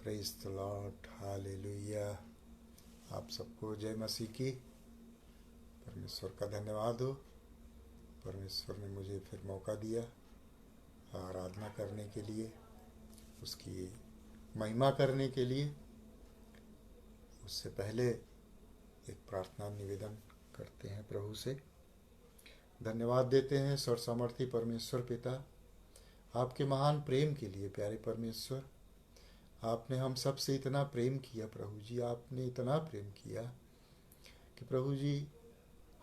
Praise the lord, hallelujah. आप सबको जय मसीह की। परमेश्वर का धन्यवाद हो। परमेश्वर ने मुझे फिर मौका दिया आराधना करने के लिए, उसकी महिमा करने के लिए। उससे पहले एक प्रार्थना निवेदन करते हैं, प्रभु से धन्यवाद देते हैं। सर्वसामर्थी परमेश्वर पिता, आपके महान प्रेम के लिए। प्यारे परमेश्वर, आपने हम सब से इतना प्रेम किया प्रभु जी, आपने इतना प्रेम किया कि प्रभु जी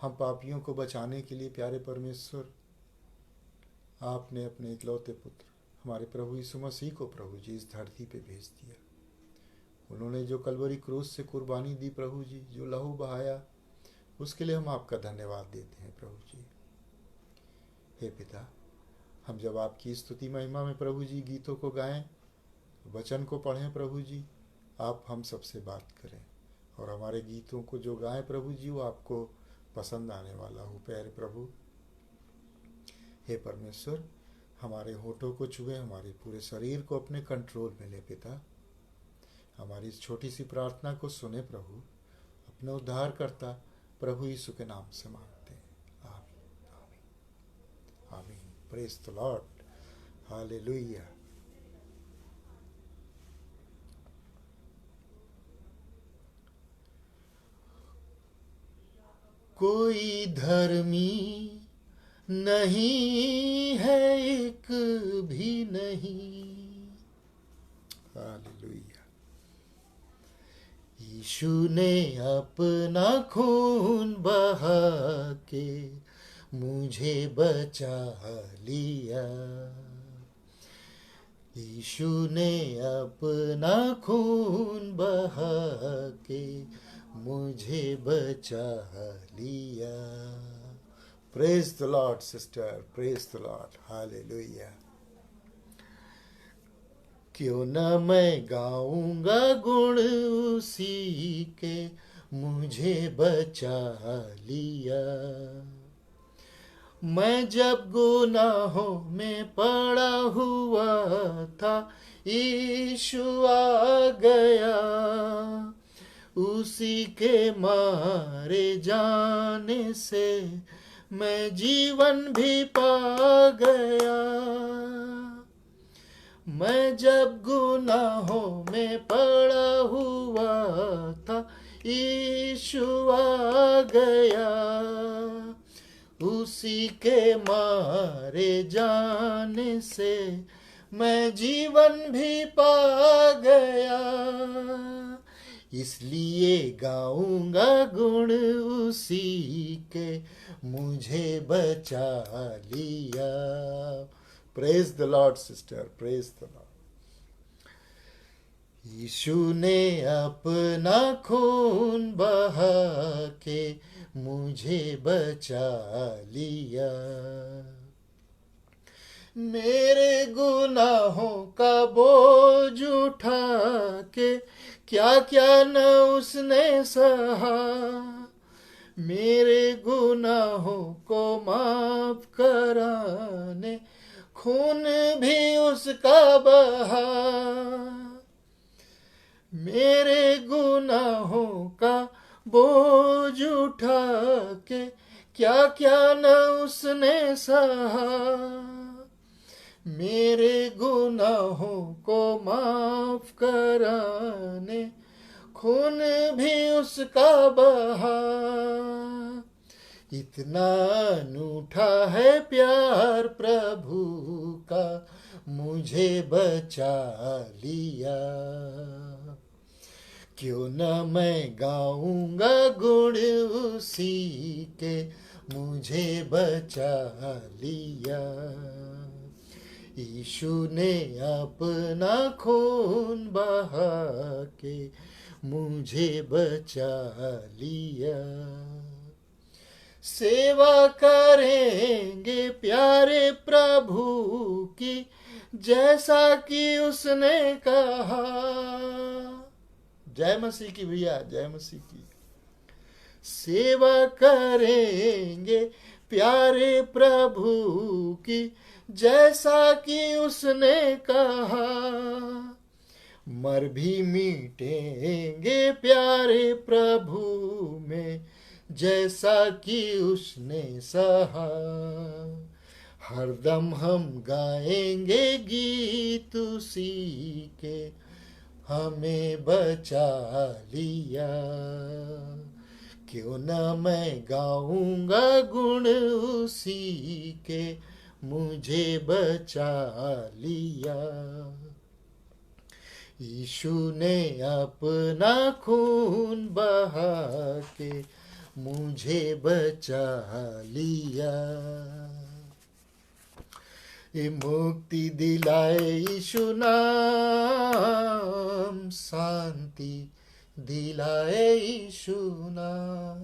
हम पापियों को बचाने के लिए प्यारे परमेश्वर आपने अपने इकलौते पुत्र हमारे प्रभु यीशु मसीह को प्रभु जी इस धरती पे भेज दिया। उन्होंने जो कलवरी क्रूस से कुर्बानी दी प्रभु जी, जो लहू बहाया, उसके लिए हम आपका धन्यवाद देते हैं प्रभु जी। हे पिता, हम जब आपकी स्तुति महिमा में प्रभु जी गीतों को गाएं, वचन को पढ़ें प्रभु जी, आप हम सबसे बात करें और हमारे गीतों को जो गाएं प्रभु जी वो आपको पसंद आने वाला हो। प्यारे प्रभु, हे परमेश्वर, हमारे होठों को छुए, हमारे पूरे शरीर को अपने कंट्रोल में ले पिता। हमारी इस छोटी सी प्रार्थना को सुने प्रभु, अपने उद्धारकर्ता प्रभु यीशु के नाम से मांगते हैं, आमीन आमीन आमीन। Praise the lord, hallelujah. कोई धर्मी नहीं है, एक भी नहीं। हालेलुया। यीशु ने अपना खून बहा के मुझे बचा लिया। यीशु ने अपना खून बहा के मुझे बचा लिया। Praise the lord sister, praise the lord, hallelujah. क्यों न मैं गाऊंगा गुण उसी के मुझे बचा लिया। मैं जब गुनाहों में पड़ा हुआ था, यीशु आ गया। उसी के मारे जाने से मैं जीवन भी पा गया। मैं जब गुनाहों में पड़ा हुआ था, यीशु आ गया। उसी के मारे जाने से मैं जीवन भी पा गया। इसलिए गाऊंगा गुण उसी के मुझे बचा लिया। Praise the lord sister, praise the lord. Yeshu ने अपना खून बहा के मुझे बचा लिया। मेरे गुनाहों का बोझ उठा के क्या क्या न उसने सहा। मेरे गुनाहों को माफ कराने खून भी उसका बहा। मेरे गुनाहों का बोझ उठा के क्या क्या न उसने सहा। मेरे गुनाहों को माफ कराने खून भी उसका बहा। इतना अनूठा है प्यार प्रभु का, मुझे बचा लिया। क्यों न मैं गाऊंगा गुण उसी के मुझे बचा लिया। यीशु ने अपना खून बहा के मुझे बचा लिया। सेवा करेंगे प्यारे प्रभु की, जैसा कि उसने कहा। जय मसीह की भैया, जय मसीह की। सेवा करेंगे प्यारे प्रभु की, जैसा कि उसने कहा। मर भी मिटेंगे प्यारे प्रभु में, जैसा कि उसने सहा। हरदम हम गाएंगे गीत उसी के, हमें बचा लिया। क्यों न मैं गाऊंगा गुण उसी के, मुझे बचा लिया। यीशु ने अपना खून बहा के मुझे बचा लिया। ये मुक्ति दिलाए यीशु नाम, शांति दिलाए यीशु नाम।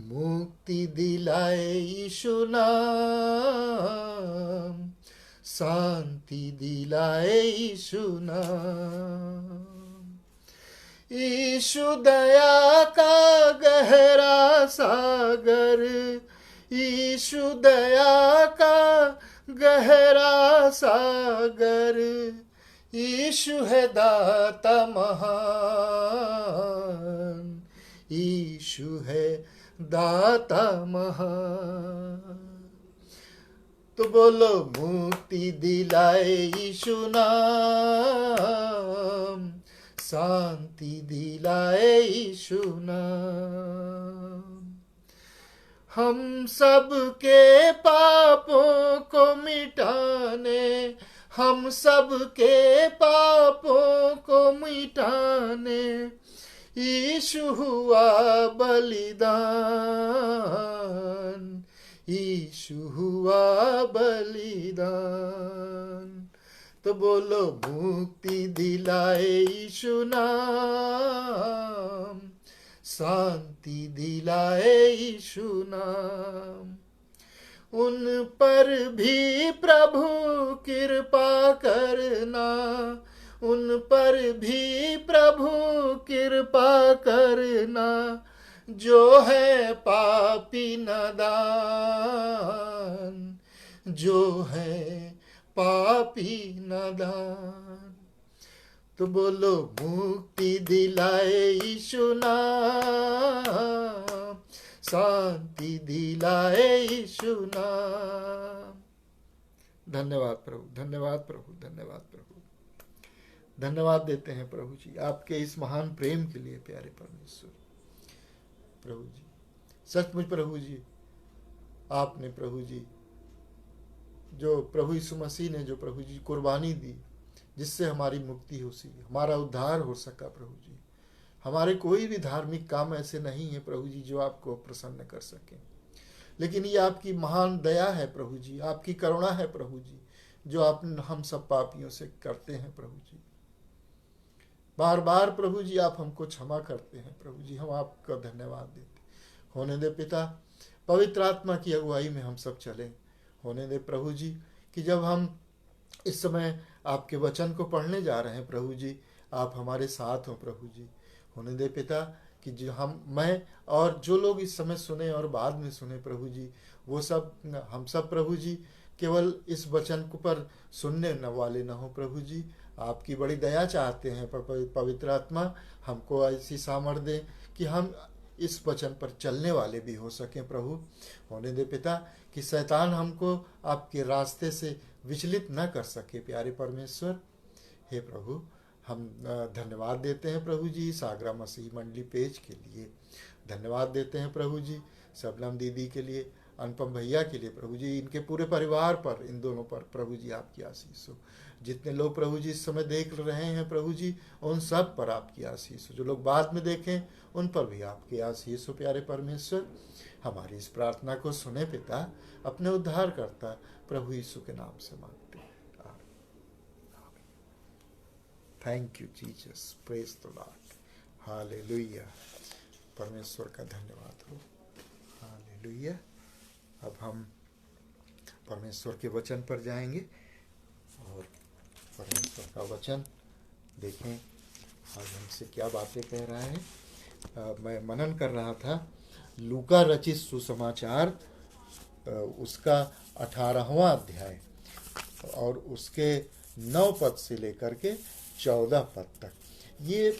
मुक्ति दिलाए यीशु नाम, शांति दिलाए यीशु नाम। यीशु दया का गहरा सागर, यीशु दया का गहरा सागर। यीशु है दाता महान, यीशु है दाता महान। तो बोलो मुक्ति दिलाए यीशु नाम, शांति दिलाए यीशु नाम। हम सब के पापों को मिटाने, हम सब के पापों को मिटाने यीशु हुआ बलिदान, यीशु हुआ बलिदान। तो बोलो मुक्ति दिलाए यीशु नाम, शांति दिलाए यीशु नाम। उन पर भी प्रभु कृपा करना, उन पर भी प्रभु कृपा करना, जो है पापी नादान, जो है पापी नादान। तो बोलो मुक्ति दिलाए यीशु नाम, शांति दिलाए यीशु नाम। धन्यवाद प्रभु, धन्यवाद प्रभु, धन्यवाद प्रभु। धन्यवाद देते हैं प्रभु जी आपके इस महान प्रेम के लिए प्यारे परमेश्वर। प्रभु जी सचमुच प्रभु जी, आपने प्रभु जी जो प्रभु यीशु मसीह ने जो प्रभु जी कुर्बानी दी, जिससे हमारी मुक्ति हो सकी, हमारा उद्धार हो सका प्रभु जी। हमारे कोई भी धार्मिक काम ऐसे नहीं है प्रभु जी जो आपको प्रसन्न कर सके, लेकिन ये आपकी महान दया है प्रभु जी, आपकी करुणा है प्रभु जी, जो आप हम सब पापियों से करते हैं प्रभु जी। बार बार प्रभु जी आप हमको क्षमा करते हैं प्रभु जी, हम आपका धन्यवाद देते। होने दे पिता, पवित्र आत्मा की अगुवाई में हम सब चलें। होने दे प्रभु जी कि जब हम इस समय आपके वचन को पढ़ने जा रहे हैं प्रभु जी, आप हमारे साथ हो प्रभु जी। होने दे पिता कि जो मैं और जो लोग इस समय सुने और बाद में सुने प्रभु जी, वो सब हम सब प्रभु जी केवल इस वचन को पर सुनने न वाले न हो प्रभु जी। आपकी बड़ी दया चाहते हैं पवित्र आत्मा, हमको ऐसी सामर्थ्य दे कि हम इस वचन पर चलने वाले भी हो सकें प्रभु। होने दे पिता कि शैतान हमको आपके रास्ते से विचलित न कर सके प्यारे परमेश्वर। हे प्रभु, हम धन्यवाद देते हैं प्रभु जी सागरा मसीह मंडली पेज के लिए। धन्यवाद देते हैं प्रभु जी सबलम दीदी के लिए, अनुपम भैया के लिए प्रभु जी, इनके पूरे परिवार पर, इन दोनों पर प्रभु जी आपकी आशीष हो। जितने लोग प्रभु जी इस समय देख रहे हैं प्रभु जी, उन सब पर आपकी आशीष हो। जो लोग बाद में देखें उन पर भी आपकी आशीष हो प्यारे परमेश्वर। हमारी इस प्रार्थना को सुने पिता, अपने उद्धार करता प्रभु यीशु के नाम से मांगते हैं, आमीन। Thank you Jesus, praise the lord, hallelujah. परमेश्वर का धन्यवाद हो, हालेलुया। अब हम परमेश्वर के वचन पर जाएंगे और परमेश्वर का वचन देखें आज हमसे क्या बातें कह रहा है। मैं मनन कर रहा था लूका रचित सुसमाचार उसका 18वां अध्याय और उसके 9 पद से लेकर के 14 पद तक। ये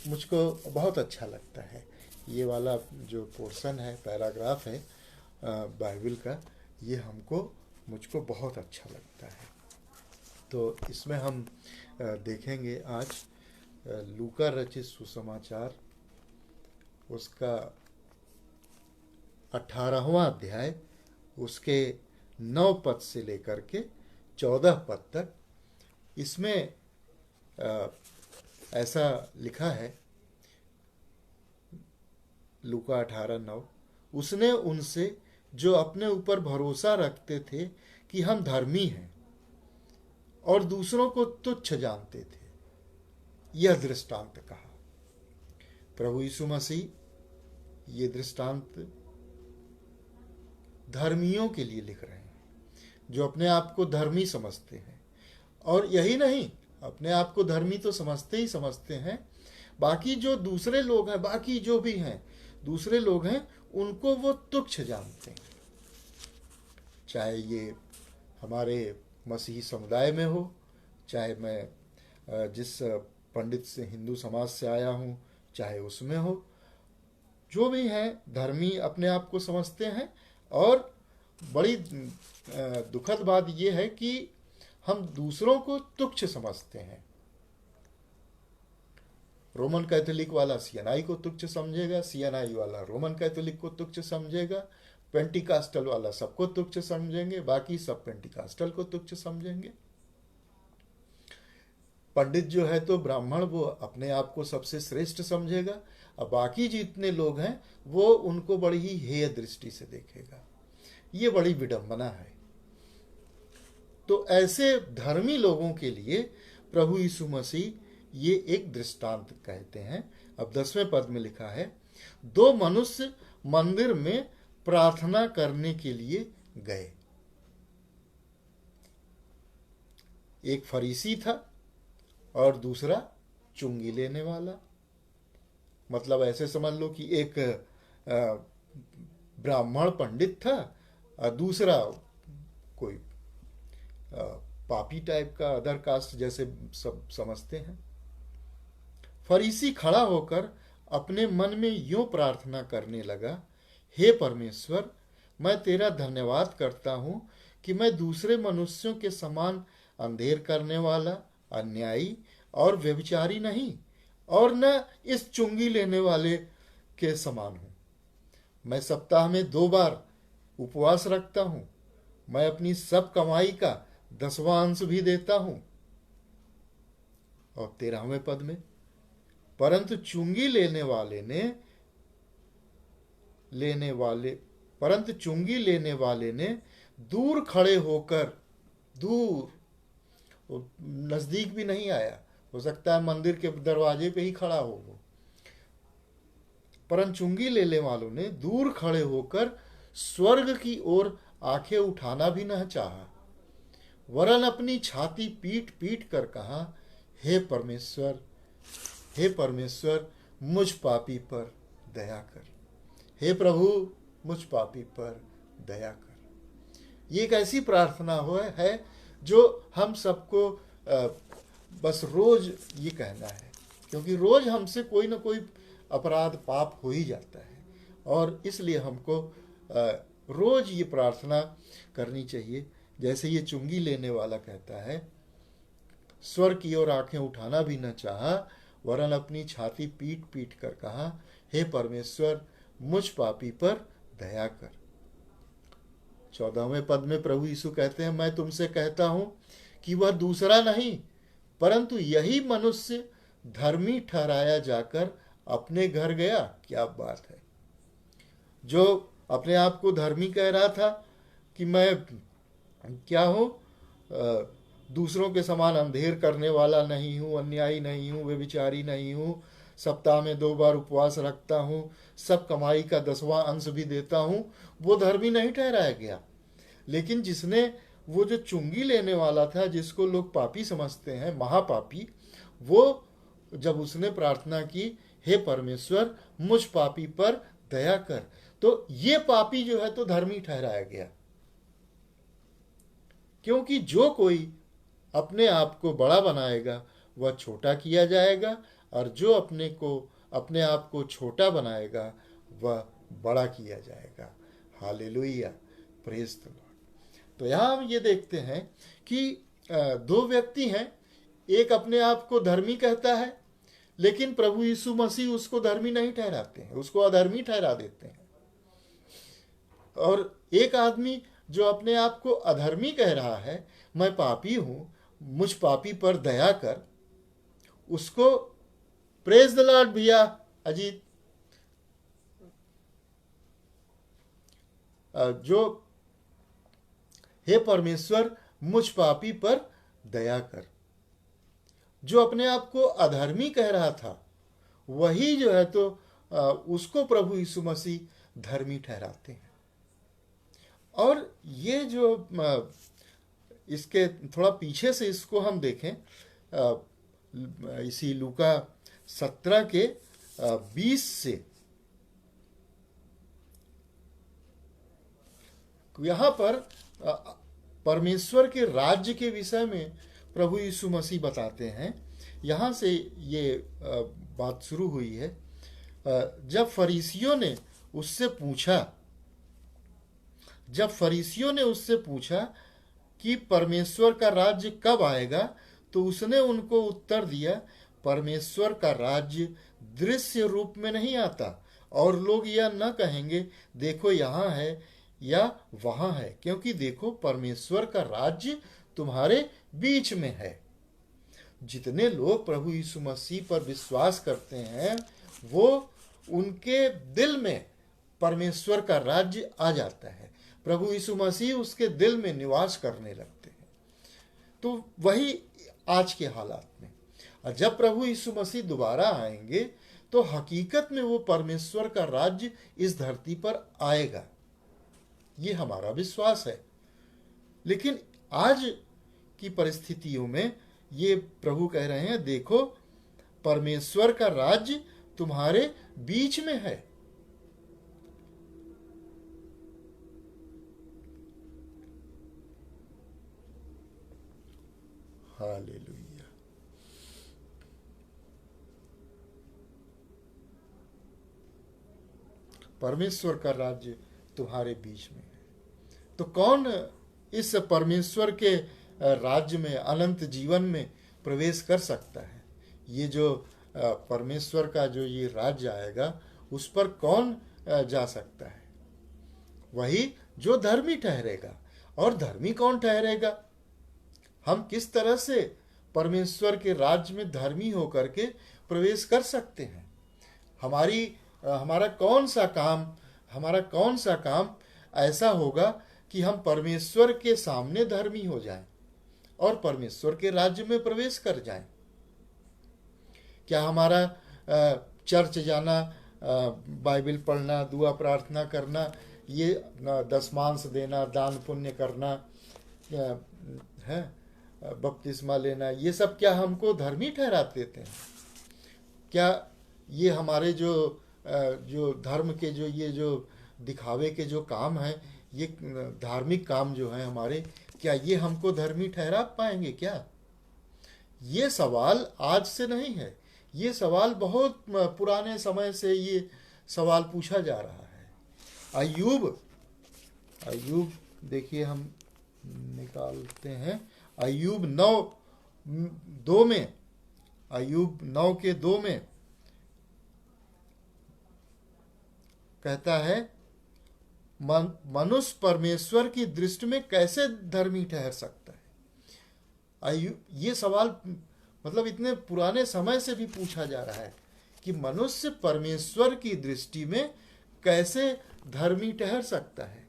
मुझको बहुत अच्छा लगता है। ये वाला जो पोर्शन है, पैराग्राफ है बाइबल का, ये मुझको बहुत अच्छा लगता है। तो इसमें हम देखेंगे आज लूका रचित सुसमाचार, उसका 18वां अध्याय, उसके 9 पद से लेकर के 14 पद तक। इसमें ऐसा लिखा है, लूका 18:9, उसने उनसे जो अपने ऊपर भरोसा रखते थे कि हम धर्मी हैं और दूसरों को तुच्छ जानते थे, यह दृष्टांत कहा। प्रभु यीशु मसीह ये दृष्टांत धर्मियों के लिए लिख रहे हैं, जो अपने आप को धर्मी समझते हैं। और यही नहीं, अपने आप को धर्मी तो समझते ही समझते हैं, बाकी जो दूसरे लोग हैं, बाकी जो भी हैं दूसरे लोग हैं, उनको वो तुच्छ जानते हैं। चाहे ये हमारे मसीही समुदाय में हो, चाहे मैं जिस पंडित से, हिंदू समाज से आया हूँ, चाहे उसमें हो, जो भी हैं धर्मी अपने आप को समझते हैं। और बड़ी दुखद बात यह है कि हम दूसरों को तुच्छ समझते हैं। रोमन कैथोलिक वाला सीएनआई को तुच्छ समझेगा, सीएनआई वाला रोमन कैथोलिक को तुच्छ समझेगा, पेंटिकास्टल वाला सबको तुच्छ समझेंगे, बाकी सब पेंटिकास्टल को तुच्छ समझेंगे। पंडित जो है तो ब्राह्मण, वो अपने आप को सबसे श्रेष्ठ समझेगा, और बाकी जितने लोग हैं वो उनको बड़ी ही हेय दृष्टि से देखेगा। ये बड़ी विडंबना है। तो ऐसे धर्मी लोगों के लिए प्रभु यीशु मसीह ये एक दृष्टांत कहते हैं। अब 10वें पद में लिखा है, 2 मनुष्य मंदिर में प्रार्थना करने के लिए गए। एक फरीसी था और दूसरा चुंगी लेने वाला। मतलब ऐसे समझ लो कि एक ब्राह्मण पंडित था और दूसरा कोई पापी टाइप का, अदर कास्ट जैसे सब समझते हैं। फरीसी खड़ा होकर अपने मन में यूं प्रार्थना करने लगा, हे परमेश्वर, मैं तेरा धन्यवाद करता हूं कि मैं दूसरे मनुष्यों के समान अंधेर करने वाला, अन्यायी और व्यभिचारी नहीं, और न इस चुंगी लेने वाले के समान हूं। मैं सप्ताह में 2 बार उपवास रखता हूं। मैं अपनी सब कमाई का 10वां अंश भी देता हूं। और 13वें पद में, परंतु चुंगी लेने वाले ने दूर खड़े होकर, दूर, नजदीक भी नहीं आया, हो सकता है मंदिर के दरवाजे पे ही खड़ा हो वो, परंतु चुंगी लेने वालों ने दूर खड़े होकर स्वर्ग की ओर आंखें उठाना भी न चाहा, वरन अपनी छाती पीट पीट कर कहा, हे परमेश्वर, मुझ पापी पर दया कर। हे प्रभु, मुझ पापी पर दया कर। ये एक ऐसी प्रार्थना है जो हम सबको बस रोज ये कहना है, क्योंकि रोज हमसे कोई ना कोई अपराध, पाप हो ही जाता है, और इसलिए हमको रोज ये प्रार्थना करनी चाहिए। जैसे ये चुंगी लेने वाला कहता है, स्वर्ग की ओर आंखें उठाना भी न चाहा, वरन अपनी छाती पीट पीट कर कहा, हे परमेश्वर, मुझ पापी पर दया कर। 14वें पद में प्रभु यीशु कहते हैं, मैं तुमसे कहता हूं कि वह दूसरा नहीं, परंतु यही मनुष्य धर्मी ठहराया जाकर अपने घर गया। क्या बात है! जो अपने आप को धर्मी कह रहा था कि मैं क्या हूं, दूसरों के समान अंधेर करने वाला नहीं हूं, अन्यायी नहीं हूं, व्यभिचारी नहीं हूं, सप्ताह में 2 बार उपवास रखता हूं, सब कमाई का 10वां अंश भी देता हूं, वो धर्मी नहीं ठहराया गया। लेकिन जिसने, वो जो चुंगी लेने वाला था, जिसको लोग पापी समझते हैं, महापापी, वो जब उसने प्रार्थना की, हे परमेश्वर, मुझ पापी पर दया कर, तो ये पापी जो है तो धर्मी ठहराया गया। क्योंकि जो कोई अपने आप को बड़ा बनाएगा वह छोटा किया जाएगा, और जो अपने आप को छोटा बनाएगा वह बड़ा किया जाएगा। Hallelujah, praise the Lord. तो यहाँ हम ये देखते हैं कि दो व्यक्ति हैं, एक अपने आप को धर्मी कहता है, लेकिन प्रभु यीशु मसीह उसको धर्मी नहीं ठहराते हैं, उसको अधर्मी ठहरा देते हैं। और एक आदमी जो अपने आप को अधर्मी कह रहा है, मैं पापी हूं, मुझ पापी पर दया कर, उसको प्रेज द लॉर्ड भैया अजीत, जो हे परमेश्वर मुझ पापी पर दया कर, जो अपने आप को अधर्मी कह रहा था वही जो है तो उसको प्रभु यीशु मसीह धर्मी ठहराते हैं। और ये जो इसके थोड़ा पीछे से इसको हम देखें, इसी लूका 17 के 20 से, यहाँ पर परमेश्वर के राज्य के विषय में प्रभु यीशु मसीह बताते हैं। यहाँ से ये बात शुरू हुई है। जब फरीसियों ने उससे पूछा कि परमेश्वर का राज्य कब आएगा, तो उसने उनको उत्तर दिया, परमेश्वर का राज्य दृश्य रूप में नहीं आता, और लोग यह न कहेंगे देखो यहाँ है या वहां है, क्योंकि देखो परमेश्वर का राज्य तुम्हारे बीच में है। जितने लोग प्रभु यीशु मसीह पर विश्वास करते हैं वो उनके दिल में परमेश्वर का राज्य आ जाता है, प्रभु यीशु मसीह उसके दिल में निवास करने लगते हैं। तो वही आज के हालात में, और जब प्रभु यीशु मसीह दोबारा आएंगे तो हकीकत में वो परमेश्वर का राज्य इस धरती पर आएगा, ये हमारा विश्वास है। लेकिन आज की परिस्थितियों में ये प्रभु कह रहे हैं देखो परमेश्वर का राज्य तुम्हारे बीच में है। हालेलुया। परमेश्वर का राज्य तुम्हारे बीच में है। तो कौन इस परमेश्वर के राज्य में, अनंत जीवन में प्रवेश कर सकता है? ये जो परमेश्वर का जो ये राज्य आएगा उस पर कौन जा सकता है? वही जो धर्मी ठहरेगा। और धर्मी कौन ठहरेगा? हम किस तरह से परमेश्वर के राज्य में धर्मी होकर के प्रवेश कर सकते हैं? हमारा कौन सा काम ऐसा होगा कि हम परमेश्वर के सामने धर्मी हो जाएं और परमेश्वर के राज्य में प्रवेश कर जाएं? क्या हमारा चर्च जाना, बाइबल पढ़ना, दुआ प्रार्थना करना, ये दशमांश देना, दान पुण्य करना है, बपतिस्मा लेना, ये सब क्या हमको धर्मी ठहरा देते हैं? क्या ये हमारे जो धर्म के जो दिखावे के जो काम है, ये धार्मिक काम जो है हमारे, क्या ये हमको धर्मी ठहरा पाएंगे क्या? ये सवाल आज से नहीं है, ये सवाल बहुत पुराने समय से ये सवाल पूछा जा रहा है। अय्यूब देखिए, हम निकालते हैं अय्यूब 9:2 में, अय्यूब 9:2 में कहता है मनुष्य परमेश्वर की दृष्टि में कैसे धर्मी ठहर सकता है? ये सवाल मतलब इतने पुराने समय से भी पूछा जा रहा है कि मनुष्य परमेश्वर की दृष्टि में कैसे धर्मी ठहर सकता है।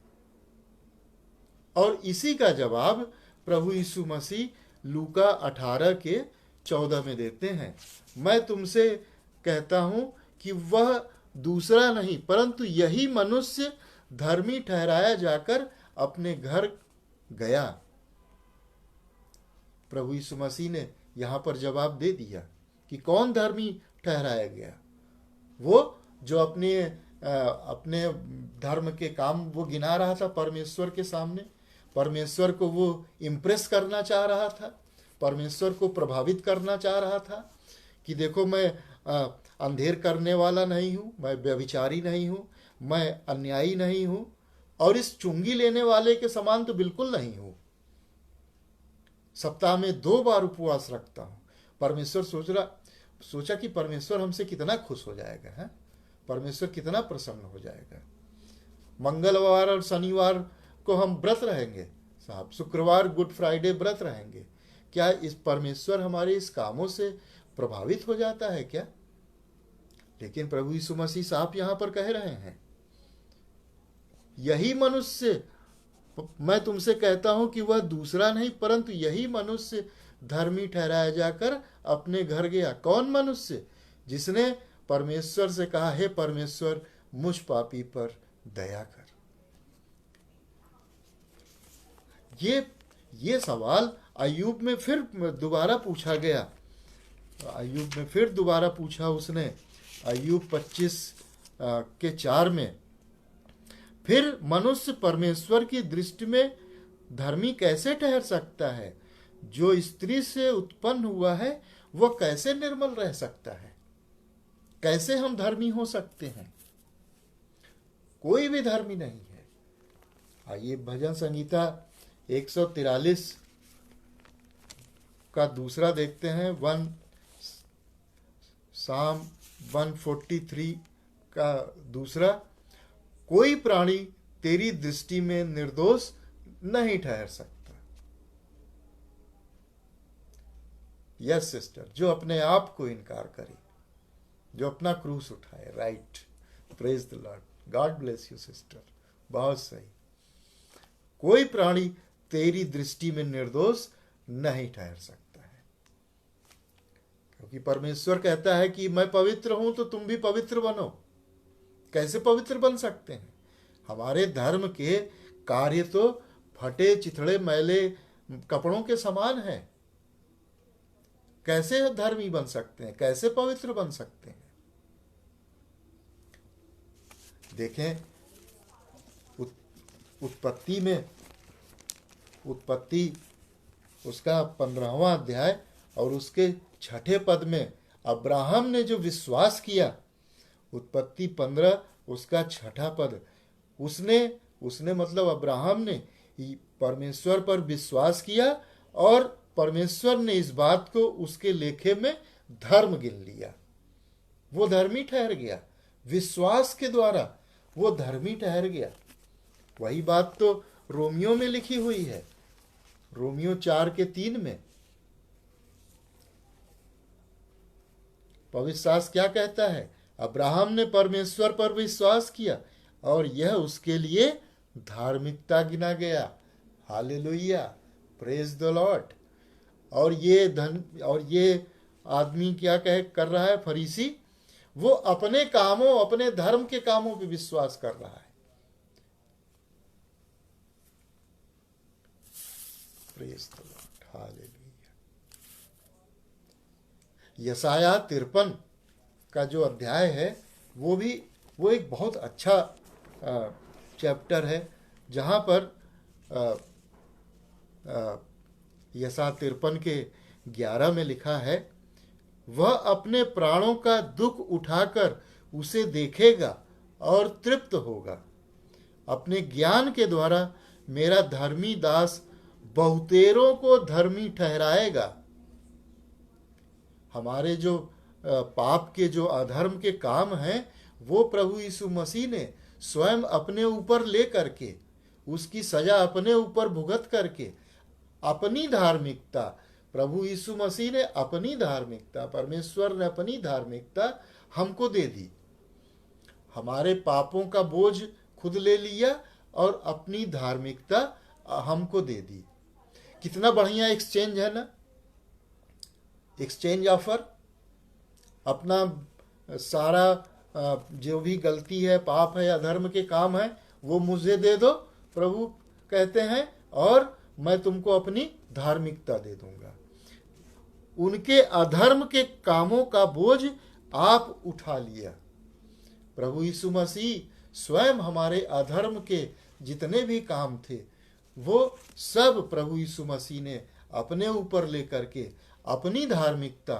और इसी का जवाब प्रभु यीशु मसीह लूका 18:14 में देते हैं। मैं तुमसे कहता हूं कि वह दूसरा नहीं परंतु यही मनुष्य धर्मी ठहराया जाकर अपने घर गया। प्रभु यीशु मसीह ने यहां पर जवाब दे दिया कि कौन धर्मी ठहराया गया। वो जो अपने धर्म के काम वो गिना रहा था परमेश्वर के सामने, परमेश्वर को वो इम्प्रेस करना चाह रहा था, परमेश्वर को प्रभावित करना चाह रहा था कि देखो मैं अंधेर करने वाला नहीं हूँ, मैं व्यभिचारी नहीं हूँ, मैं अन्यायी नहीं हूँ, और इस चुंगी लेने वाले के समान तो बिल्कुल नहीं हूँ। सप्ताह में 2 बार उपवास रखता हूँ। परमेश्वर सोचा कि परमेश्वर हमसे कितना खुश हो जाएगा, है? परमेश्वर कितना प्रसन्न हो जाएगा। मंगलवार और शनिवार को हम व्रत रहेंगे साहब, शुक्रवार गुड फ्राइडे व्रत रहेंगे। क्या इस परमेश्वर हमारे इस कामों से प्रभावित हो जाता है क्या? लेकिन प्रभु यीशु मसीह साहब यहां पर कह रहे हैं, यही मनुष्य, मैं तुमसे कहता हूं कि वह दूसरा नहीं परंतु यही मनुष्य धर्मी ठहराया जाकर अपने घर गया। कौन मनुष्य? जिसने परमेश्वर से कहा, हे परमेश्वर मुझ पापी पर दया कर। ये सवाल अय्यूब में फिर दोबारा पूछा गया। अय्यूब में फिर दोबारा पूछा उसने, अय्यूब 25:4 में, फिर मनुष्य परमेश्वर की दृष्टि में धर्मी कैसे ठहर सकता है? जो स्त्री से उत्पन्न हुआ है वह कैसे निर्मल रह सकता है? कैसे हम धर्मी हो सकते हैं? कोई भी धर्मी नहीं है। आइए भजन संगीता 143 का दूसरा देखते हैं, साम 143 का दूसरा, कोई प्राणी तेरी दृष्टि में निर्दोष नहीं ठहर सकता। यस सिस्टर, जो अपने आप को इनकार करे, जो अपना क्रूस उठाए, right, praise the Lord, God bless you sister, बहुत सही। कोई प्राणी तेरी दृष्टि में निर्दोष नहीं ठहर सकता है, क्योंकि परमेश्वर कहता है कि मैं पवित्र हूं तो तुम भी पवित्र बनो। कैसे पवित्र बन सकते हैं? हमारे धर्म के कार्य तो फटे चिथड़े मैले कपड़ों के समान है। कैसे धर्मी बन सकते हैं? कैसे पवित्र बन सकते हैं? देखें उत्पत्ति उसका 15वां अध्याय और उसके 6ठे पद में अब्राहम ने जो विश्वास किया, उत्पत्ति 15 उसका 6ठा पद, उसने मतलब अब्राहम ने परमेश्वर पर विश्वास किया और परमेश्वर ने इस बात को उसके लेखे में धर्म गिन लिया। वो धर्मी ठहर गया, विश्वास के द्वारा वो धर्मी ठहर गया। वही बात तो रोमियो में लिखी हुई है, रोमियो 4:3 में पवित्र शास्त्र क्या कहता है? अब्राहम ने परमेश्वर पर विश्वास किया और यह उसके लिए धार्मिकता गिना गया। Hallelujah, praise the Lord. और ये आदमी क्या कर रहा है? फरीसी, वो अपने कामों, अपने धर्म के कामों पे विश्वास कर रहा है। Praise the lord, hallelujah. Yashaya 53 का जो अध्याय है वो एक बहुत अच्छा चैप्टर है, जहाँ पर यशाया 53 के 11 में लिखा है, वह अपने प्राणों का दुख उठाकर उसे देखेगा और तृप्त होगा। अपने ज्ञान के द्वारा मेरा धर्मी दास बहुतेरों को धर्मी ठहराएगा। हमारे जो पाप के, जो अधर्म के काम हैं, वो प्रभु यीशु मसीह ने स्वयं अपने ऊपर ले करके, उसकी सजा अपने ऊपर भुगत करके, अपनी धार्मिकता, प्रभु यीशु मसीह ने अपनी धार्मिकता, परमेश्वर ने अपनी धार्मिकता हमको दे दी। हमारे पापों का बोझ खुद ले लिया और अपनी धार्मिकता हमको दे दी। कितना बढ़िया एक्सचेंज है ना, एक्सचेंज ऑफर। अपना सारा जो भी गलती है, पाप है, अधर्म के काम है, वो मुझे दे दो, प्रभु कहते हैं, और मैं तुमको अपनी धार्मिकता दे दूंगा। उनके अधर्म के कामों का बोझ आप उठा लिया। प्रभु यीशु मसीह स्वयं हमारे अधर्म के जितने भी काम थे वो सब प्रभु यीशु मसीह ने अपने ऊपर लेकर के अपनी धार्मिकता,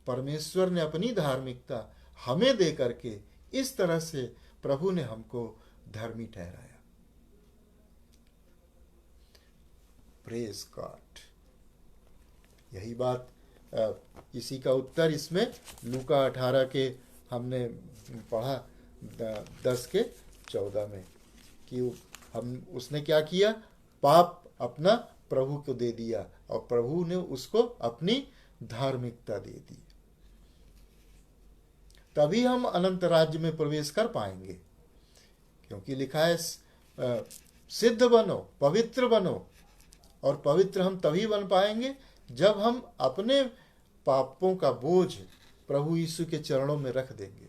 परमेश्वर ने अपनी धार्मिकता हमें दे करके इस तरह से प्रभु ने हमको धर्मी ठहराया। Praise God. यही बात इसी का उत्तर इसमें लूका 18 के हमने पढ़ा 10:14 में कि उसने क्या किया, पाप अपना प्रभु को दे दिया और प्रभु ने उसको अपनी धार्मिकता दे दी। तभी हम अनंत राज्य में प्रवेश कर पाएंगे, क्योंकि लिखा है सिद्ध बनो, पवित्र बनो। और पवित्र हम तभी बन पाएंगे जब हम अपने पापों का बोझ प्रभु यीशु के चरणों में रख देंगे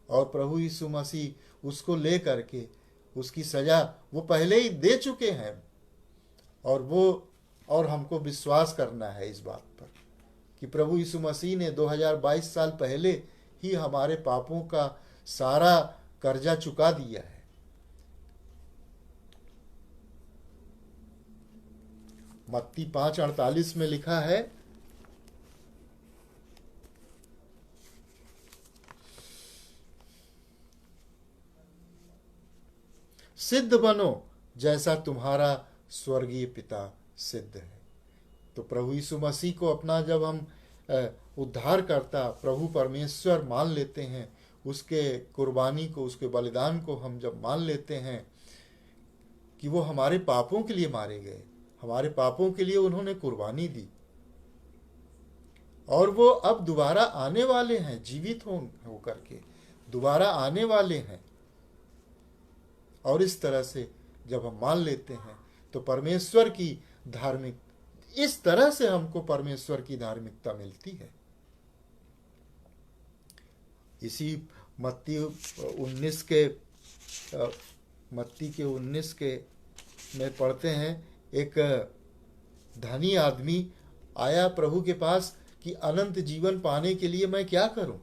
और प्रभु यीशु मसीह उसको ले करके उसकी सजा वो पहले ही दे चुके हैं और हमको विश्वास करना है इस बात पर कि प्रभु यीशु मसीह ने 2022 साल पहले ही हमारे पापों का सारा कर्जा चुका दिया है। मत्ती 5:48 में लिखा है, सिद्ध बनो जैसा तुम्हारा स्वर्गीय पिता सिद्ध है। तो प्रभु यीशु मसीह को अपना जब हम उद्धारकर्ता प्रभु परमेश्वर मान लेते हैं, उसके कुर्बानी को, उसके बलिदान को हम जब मान लेते हैं कि वो हमारे पापों के लिए मारे गए, हमारे पापों के लिए उन्होंने कुर्बानी दी और वो अब दोबारा आने वाले हैं, जीवित हो करके दोबारा आने वाले हैं। और इस तरह से जब हम मान लेते हैं तो परमेश्वर की धार्मिक, इस तरह से हमको परमेश्वर की धार्मिकता मिलती है। इसी मत्ती के 19 के में पढ़ते हैं, एक धनी आदमी आया प्रभु के पास कि अनंत जीवन पाने के लिए मैं क्या करूं?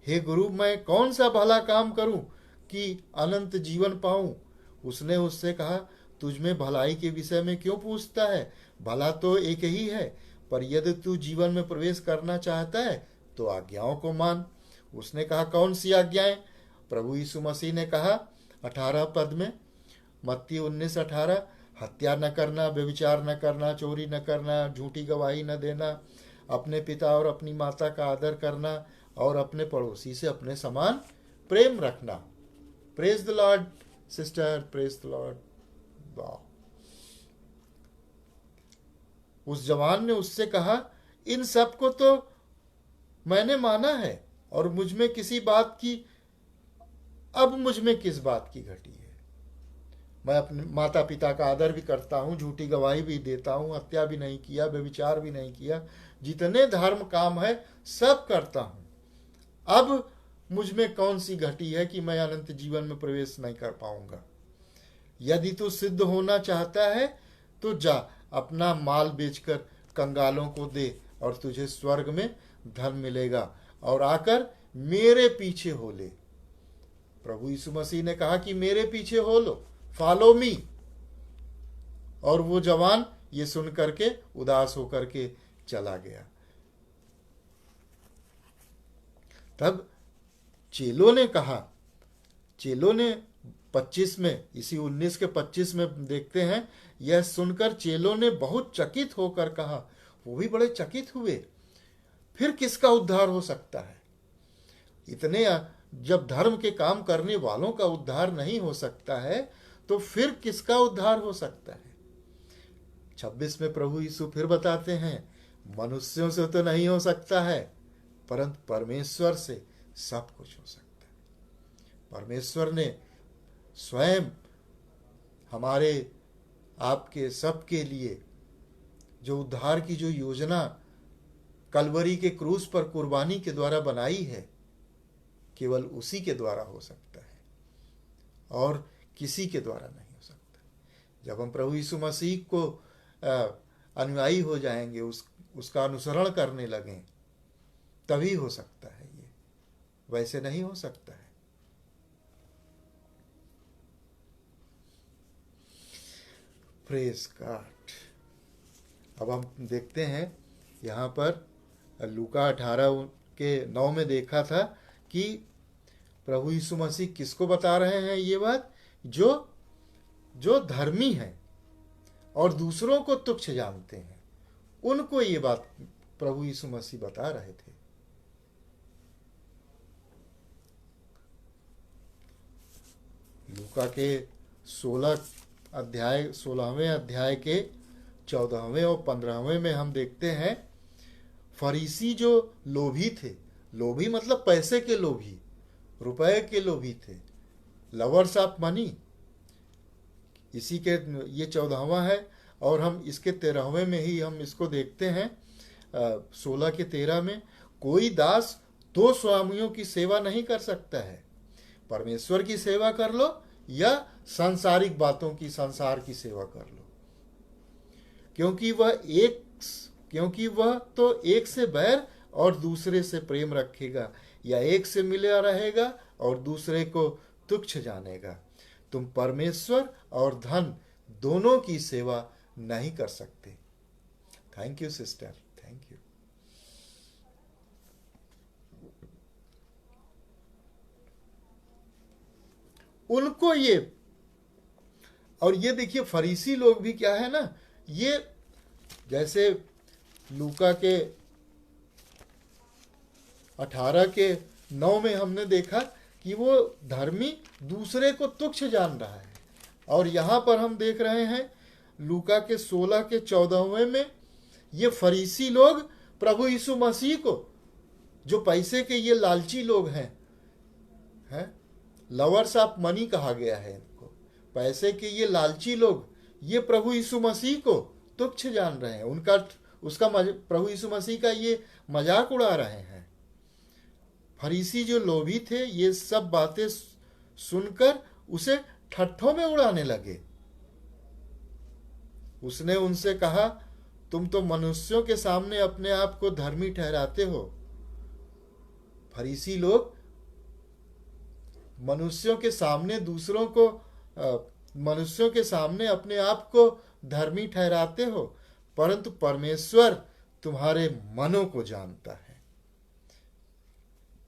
हे गुरु, मैं कौन सा भला काम करूं कि अनंत जीवन पाऊं? उसने उससे कहा, तुझ में भलाई के विषय में क्यों पूछता है? भला तो एक ही है, पर यदि तू जीवन में प्रवेश करना चाहता है तो आज्ञाओं को मान। उसने कहा, कौन सी आज्ञाएं? प्रभु यीशु मसीह ने कहा 18 पद में, मत्ती 19:18, हत्या न करना, व्यभिचार न करना, चोरी न करना, झूठी गवाही न देना, अपने पिता और अपनी माता का आदर करना और अपने पड़ोसी से अपने समान प्रेम रखना। Praise the lord sister, praise the Lord. वाह। उस जवान ने उससे कहा, इन सब को तो मैंने माना है और मुझ में किस बात की घटी है? मैं अपने माता पिता का आदर भी करता हूं, झूठी गवाही भी देता हूं, हत्या भी नहीं किया, व्यभिचार भी नहीं किया, जितने धर्म काम है सब करता हूं। अब मुझ में कौन सी घटी है कि मैं अनंत जीवन में प्रवेश नहीं कर पाऊंगा? यदि तू सिद्ध होना चाहता है तो जा, अपना माल बेचकर कंगालों को दे और तुझे स्वर्ग में धन मिलेगा और आकर मेरे पीछे हो ले। प्रभु यीशु मसीह ने कहा कि मेरे पीछे हो लो, फॉलो मी। और वो जवान ये सुन करके उदास होकर के चला गया। तब चेलों ने कहा, चेलों ने 25 में, इसी 19 के 25 में देखते हैं, यह सुनकर चेलों ने बहुत चकित होकर कहा, वो भी बड़े चकित हुए, फिर किसका उद्धार हो सकता है? इतने जब धर्म के काम करने वालों का उद्धार नहीं हो सकता है तो फिर किसका उद्धार हो सकता है? 26 में प्रभु यीशु फिर बताते हैं, मनुष्यों से तो नहीं हो सकता है, परंतु परमेश्वर से सब कुछ हो सकता है। परमेश्वर ने स्वयं हमारे आपके सबके लिए जो उद्धार की जो योजना कलवरी के क्रूस पर कुर्बानी के द्वारा बनाई है, केवल उसी के द्वारा हो सकता है और किसी के द्वारा नहीं हो सकता। जब हम प्रभु यीशु मसीह को अनुयायी हो जाएंगे, उसका अनुसरण करने लगें, तभी हो सकता है, ये वैसे नहीं हो सकता है। Praise God. अब हम देखते हैं यहाँ पर लूका 18 के 9 में देखा था कि प्रभु यीशु मसीह किसको बता रहे हैं ये बात, जो जो धर्मी हैं और दूसरों को तुच्छ जानते हैं, उनको ये बात प्रभु यीशु मसीह बता रहे थे। लूका के 16वें अध्याय के 14वें और 15वें में हम देखते हैं फरीसी जो लोभी थे, लोभी मतलब पैसे के लोभी, रुपए के लोभी थे, लवर्स ऑफ मनी। इसी के ये 14वां है और हम इसके 13वें में ही हम इसको देखते हैं 16 के 13 में, कोई दास दो स्वामियों की सेवा नहीं कर सकता है, परमेश्वर की सेवा कर लो या सांसारिक बातों की, संसार की सेवा कर लो, क्योंकि वह तो एक से बैर और दूसरे से प्रेम रखेगा, या एक से मिला रहेगा और दूसरे को तुच्छ जानेगा। तुम परमेश्वर और धन दोनों की सेवा नहीं कर सकते। Thank you sister, thank you. उनको ये, और ये देखिए फरीसी लोग भी क्या है ना, ये जैसे लूका के 18 के 9 में हमने देखा कि वो धर्मी दूसरे को तुच्छ जान रहा है, और यहां पर हम देख रहे हैं लूका के 16 के 14वें में ये फरीसी लोग प्रभु यीशु मसीह को, जो पैसे के ये लालची लोग हैं, लवर्स ऑफ मनी कहा गया है इनको, पैसे के ये लालची लोग, ये प्रभु यीशु मसीह को तुच्छ जान रहे हैं, प्रभु यीशु मसीह का ये मजाक उड़ा रहे हैं। फरीसी जो लोभी थे ये सब बातें सुनकर उसे ठट्ठों में उड़ाने लगे। उसने उनसे कहा, तुम तो मनुष्यों के सामने अपने आप को धर्मी ठहराते हो। फरीसी लोग मनुष्यों के सामने अपने आप को धर्मी ठहराते हो, परंतु परमेश्वर तुम्हारे मनों को जानता है,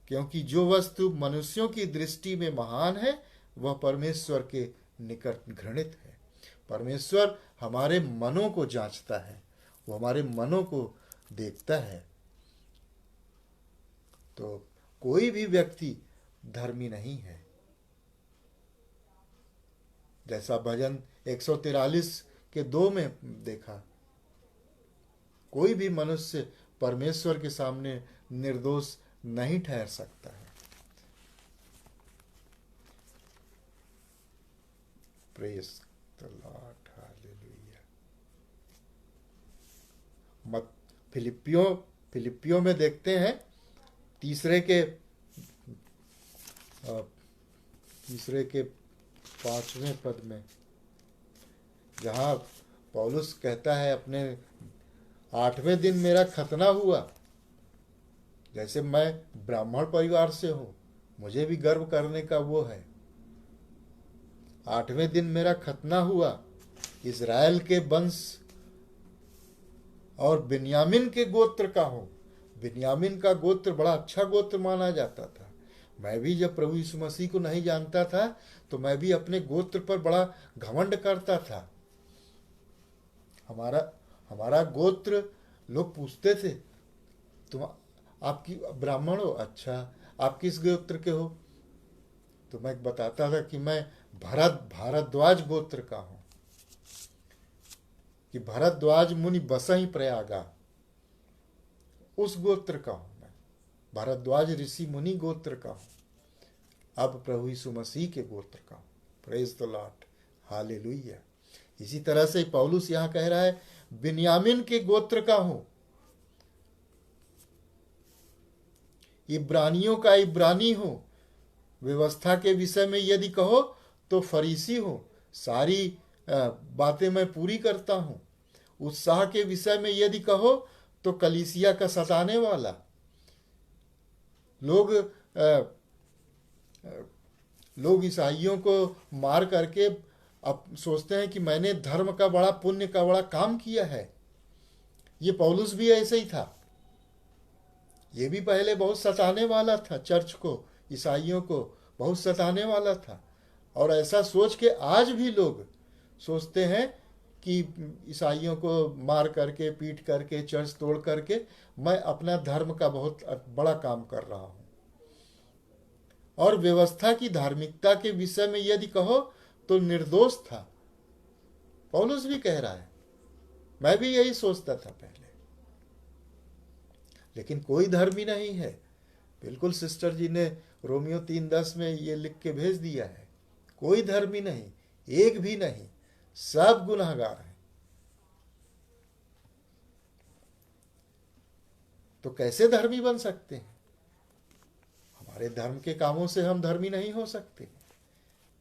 क्योंकि जो वस्तु मनुष्यों की दृष्टि में महान है वह परमेश्वर के निकट घृणित है। परमेश्वर हमारे मनों को जांचता है, वो हमारे मनों को देखता है। तो कोई भी व्यक्ति धर्मी नहीं है। जैसा भजन 143 के 2 में देखा, कोई भी मनुष्य परमेश्वर के सामने निर्दोष नहीं ठहर सकता है। Praise the lord, hallelujah. मत फिलिपियों में देखते हैं तीसरे के 5वें पद में, जहां पौलुस कहता है अपने 8वें दिन मेरा खतना हुआ। जैसे मैं ब्राह्मण परिवार से हूं, मुझे भी गर्व करने का वो है। 8वें दिन मेरा खतना हुआ, इज़राइल के वंश और बिन्यामीन के गोत्र का हूं। बिन्यामीन का गोत्र बड़ा अच्छा गोत्र माना जाता था। मैं भी जब प्रभु यीशु मसीह को नहीं जानता था तो मैं भी अपने गोत्र पर बड़ा घमंड करता था। हमारा गोत्र, लोग पूछते थे तुम आपकी ब्राह्मण हो, अच्छा आप किस गोत्र के हो? तो मैं बताता था कि मैं भारद्वाज गोत्र का हूं, कि भारद्वाज मुनि बसहि प्रयागा, उस गोत्र का हूं मैं, भारद्वाज ऋषि मुनि गोत्र का हूं। अब प्रभु यीशु मसीह के गोत्र का हूं। Praise the lord, hallelujah. इसी तरह से पौलुस यहां कह रहा है बिन्यामीन के गोत्र का हूं, इब्रानियों का इब्रानी हूं। व्यवस्था के विषय में यदि कहो तो फरीसी हूं, सारी बातें मैं पूरी करता हूं। उत्साह के विषय में यदि कहो तो कलीसिया का सताने वाला। लोग ईसाइयों को मार करके अब सोचते हैं कि मैंने धर्म का बड़ा, पुण्य का बड़ा काम किया है, ये पौलुस भी ऐसे ही था। ये भी पहले बहुत सताने वाला था, चर्च को, ईसाइयों को बहुत सताने वाला था। और ऐसा सोच के आज भी लोग सोचते हैं कि ईसाइयों को मार करके, पीट करके, चर्च तोड़ करके मैं अपना धर्म का बहुत बड़ा काम कर रहा हूं। और व्यवस्था की धार्मिकता के विषय में यदि कहो तो निर्दोष था। पौलुस भी कह रहा है, मैं भी यही सोचता था पहले, लेकिन कोई धर्मी नहीं है। बिल्कुल सिस्टर जी ने रोमियो 3:10 में ये लिख के भेज दिया है, कोई धर्मी नहीं, एक भी नहीं, सब गुनहगार हैं। तो कैसे धर्मी बन सकते हैं? हमारे धर्म के कामों से हम धर्मी नहीं हो सकते,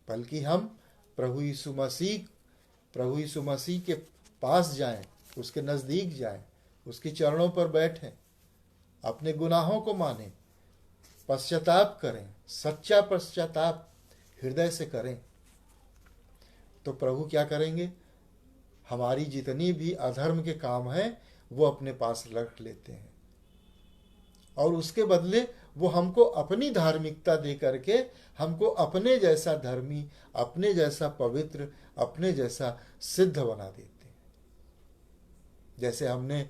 बल्कि हम प्रभु यीशु मसीह के पास जाएं, उसके नजदीक जाएं, उसके चरणों पर बैठें, अपने गुनाहों को मानें, पश्चाताप करें, सच्चा पश्चाताप हृदय से करें। तो प्रभु क्या करेंगे? हमारी जितनी भी अधर्म के काम हैं वो अपने पास रख लेते हैं, और उसके बदले वो हमको अपनी धार्मिकता दे करके हमको अपने जैसा धर्मी, अपने जैसा पवित्र, अपने जैसा सिद्ध बना देते हैं। जैसे हमने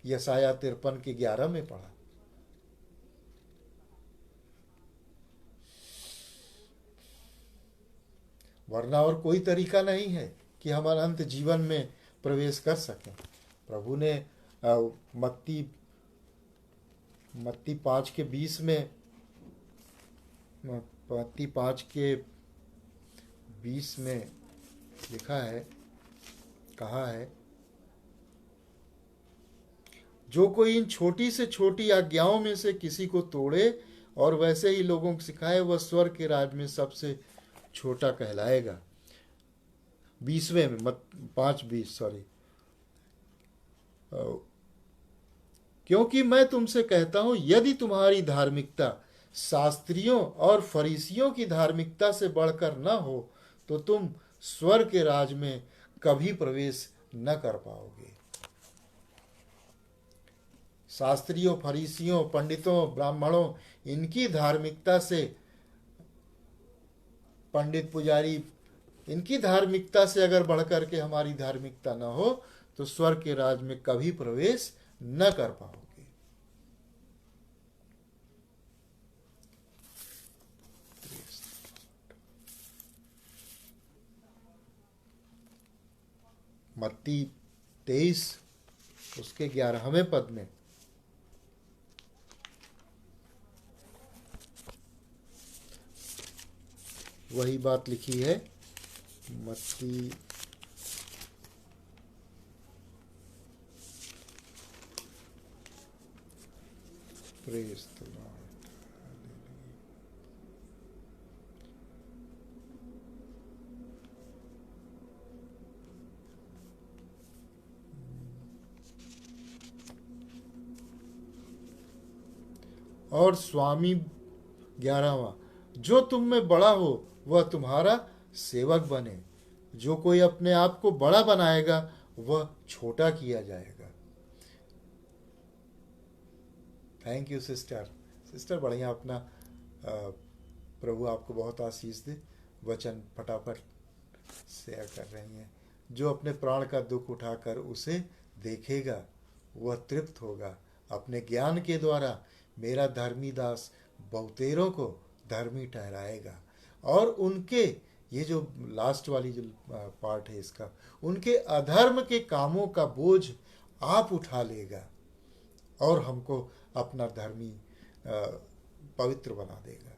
यशाया 53:11 में पढ़ा। वरना और कोई तरीका नहीं है कि हम अनंत जीवन में प्रवेश कर सकें। प्रभु ने मत्ती 5:20 में, मत्ती 5:20 में लिखा है, कहा है, जो कोई इन छोटी से छोटी आज्ञाओं में से किसी को तोड़े और वैसे ही लोगों को सिखाए, वह स्वर्ग के राज में सबसे छोटा कहलाएगा। 20वें में 5:20 सॉरी, क्योंकि मैं तुमसे कहता हूं, यदि तुम्हारी धार्मिकता शास्त्रियों और फरीसियों की धार्मिकता से बढ़कर न हो तो तुम स्वर्ग के राज में कभी प्रवेश न कर पाओगे। शास्त्रियों, फरीसियों, पंडितों, ब्राह्मणों, इनकी धार्मिकता से, पंडित पुजारी, इनकी धार्मिकता से अगर बढ़कर के हमारी धार्मिकता न हो तो स्वर्ग के राज में कभी प्रवेश न कर पाओगे। मत्ती 23 उसके 11वें पद में वही बात लिखी है। मत्ती प्रेज द लॉर्ड। और स्वामी 11वां, जो तुम में बड़ा हो वह तुम्हारा सेवक बने, जो कोई अपने आप को बड़ा बनाएगा वह छोटा किया जाएगा। थैंक यू सिस्टर बढ़िया अपना प्रभु आपको बहुत आशीष दे, वचन फटाफट शेयर कर रही हैं। जो अपने प्राण का दुख उठाकर उसे देखेगा वह तृप्त होगा। अपने ज्ञान के द्वारा मेरा धर्मी दास बहुतेरों को धर्मी ठहराएगा, और उनके, ये जो लास्ट वाली जो पार्ट है इसका, उनके अधर्म के कामों का बोझ आप उठा लेगा और हमको अपना धर्मी पवित्र बना देगा।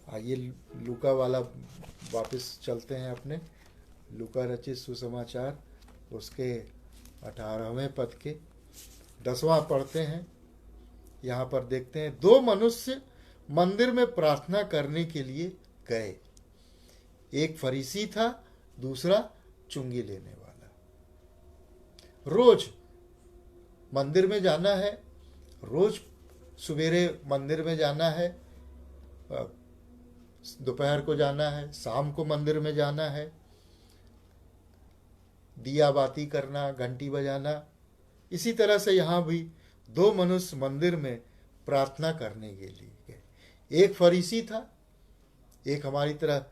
आइए लूका वाला वापस चलते हैं अपने लूका रचित सुसमाचार, उसके 18वें पद के 10वां पढ़ते हैं। यहाँ पर देखते हैं, 2 मनुष्य मंदिर में प्रार्थना करने के लिए गए। एक फरीसी था, दूसरा चुंगी लेने वाला। रोज मंदिर में जाना है, रोज सवेरे मंदिर में जाना है, दोपहर को जाना है, शाम को मंदिर में जाना है। दिया बाती करना, घंटी बजाना। इसी तरह से यहाँ भी दो मनुष्य मंदिर में प्रार्थना करने के लिए गए। एक फरीसी था, एक हमारी तरह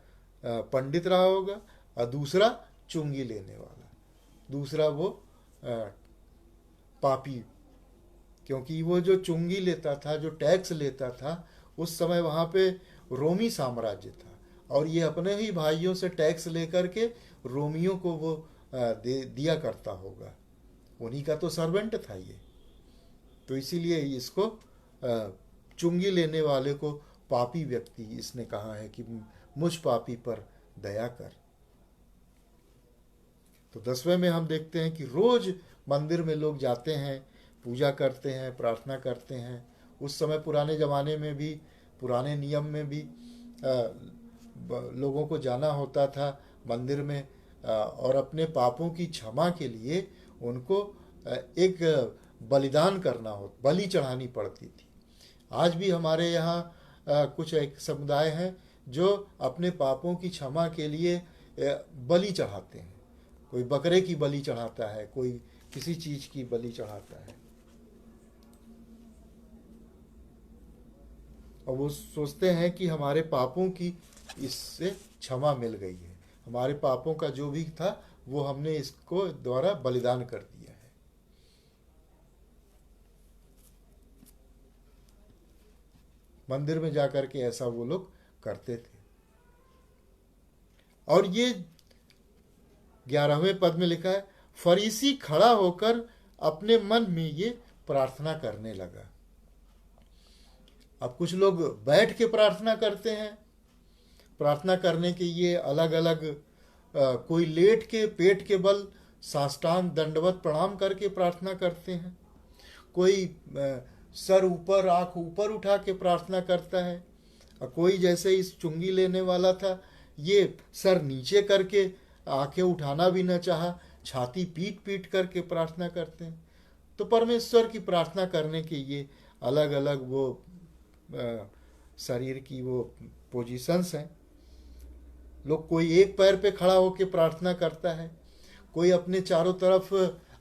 पंडित रहा होगा, और दूसरा चुंगी लेने वाला, दूसरा वो पापी। क्योंकि वो जो चुंगी लेता था, जो टैक्स लेता था, उस समय वहाँ पे रोमी साम्राज्य था, और ये अपने ही भाइयों से टैक्स लेकर के रोमियों को वो दिया करता होगा। उन्हीं का तो सर्वेंट था ये। तो इसीलिए इसको चुंगी लेने वाले को पापी व्यक्ति इसने कहा है कि मुझ पापी पर दया कर। तो 10वें में हम देखते हैं कि रोज मंदिर में लोग जाते हैं, पूजा करते हैं, प्रार्थना करते हैं। उस समय पुराने ज़माने में भी, पुराने नियम में भी लोगों को जाना होता था मंदिर में, और अपने पापों की क्षमा के लिए उनको एक बलिदान करना हो, बलि चढ़ानी पड़ती थी। आज भी हमारे यहाँ कुछ एक समुदाय हैं जो अपने पापों की क्षमा के लिए बलि चढ़ाते हैं। कोई बकरे की बलि चढ़ाता है, कोई किसी चीज की बलि चढ़ाता है, और वो सोचते हैं कि हमारे पापों की इससे क्षमा मिल गई है, हमारे पापों का जो भी था वो हमने इसको द्वारा बलिदान कर दिया है। मंदिर में जाकर के ऐसा वो लोग करते थे। और ये 11वें पद में लिखा है, फरीसी खड़ा होकर अपने मन में ये प्रार्थना करने लगा। अब कुछ लोग बैठ के प्रार्थना करते हैं। प्रार्थना करने के ये अलग अलग, कोई लेट के पेट के बल साष्टांग दंडवत प्रणाम करके प्रार्थना करते हैं, कोई सर ऊपर आंख ऊपर उठा के प्रार्थना करता है, और कोई जैसे इस चुंगी लेने वाला था, ये सर नीचे करके आंखें उठाना भी न चाहा, छाती पीट पीट करके प्रार्थना करते हैं। तो परमेश्वर की प्रार्थना करने के ये अलग अलग वो शरीर की वो पोजीशंस हैं। लोग कोई एक पैर पे खड़ा होकर प्रार्थना करता है, कोई अपने चारों तरफ